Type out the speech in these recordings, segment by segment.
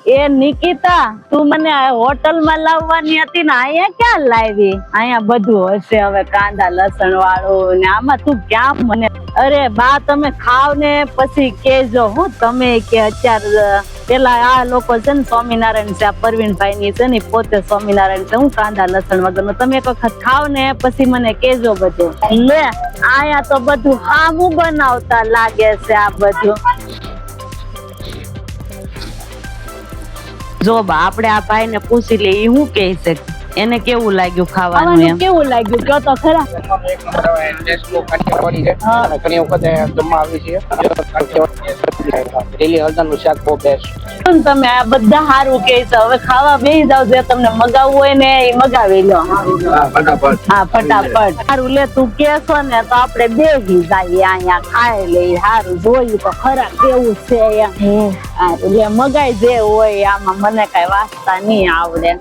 એ નિકિતા, તું મને હોટલ માં લાવવાની હતી ને અહીંયા ક્યાં લાવી? અહીંયા બધું હશે હવે, કાંદા લસણ વાળું ને આમાં તું ક્યાં મને? અરે બા, તમે ખાવ ને પછી કેજો. હું તમે કે અત્યારે પેલા આ લોકો છે ને સ્વામિનારાયણ છે, આ પરવીનભાઈ ની છે ને પોતે સ્વામિનારાયણ છે, હું કાંદા લસણ વગરનું. તમે એક વખત ખાવ ને પછી મને કેજો બધું. લે, આયા તો બધું હામું બનાવતા લાગે છે આ બધું. જો બા, આપણે આ ભાઈ ને પૂછી લઈએ શું કહે છે, એને કેવું લાગ્યું ખાવાનું, એમ કેવું લાગ્યું કયો તો ખરા. તમે આ બધા સારું કે છે, હવે ખાવા બેસી જાવ. જે તમને મગાવવું હોય ને એ મગાવી લો. હા, ફટાફટ. સારું, લે તું કેશો ને તો આપણે બેસી જઈએ, અહીંયા ખાઈ લઈએ. સારું, જોયું તો ખરા કેવું છે એમ. સારું, લે મગાઈ જે હોય. આમાં મને કઈ વાંચતા નહીં આવડે.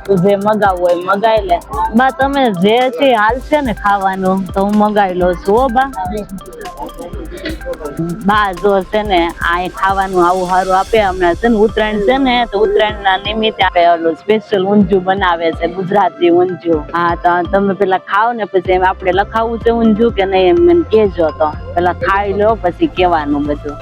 તું જે મગાવવું હોય મગાઈ લે. બા, તમે જે છે હાલશે ને ખાવાનું તો હું મગાવી લઉં છું. હો બા. બા જો છે ને આ ખાવાનું આવું સારું આપે. હમણાં છે ને ઉત્તરાયણ છે ને, તો ઉત્તરાયણ ના નિમિત્તે આપે ઓલું સ્પેશિયલ ઊંધિયું બનાવે છે, ગુજરાતી ઊંધિયું. હા, તો તમે પેલા ખાવ ને પછી એમ આપણે લખાવવું છે ઊંધિયું કે નહીં એમ મને કેજો. તો પેલા ખાઈ લો પછી કેવાનું બધું.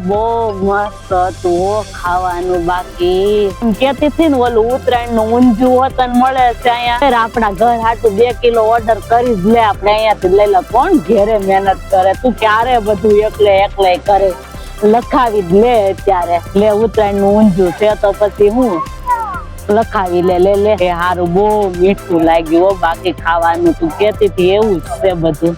બહુ મસ્ત હતું ખાવાનું. બાકી કેતી હતી ને ઓલું ઉત્તરાયણ નું ઊંધિયું હોતન મળે છે અહીંયા. આપણા ઘર હાટું 2 કિલો ઓર્ડર કરી જ લે, આપણે અહીંયાથી લઈ લે. કોણ ઘેરે મહેનત કરે? તું ક્યારે બધું એકલે કરે? લખાવી જ લે અત્યારે. લે, ઉત્તરાયણ નું ઊંધિયું છે તો પછી હું લખાવી લે. લે, સારું, બહુ મીઠું લાગ્યું. બાકી ખાવાનું તું કેતી હતી એવું જ છે બધું.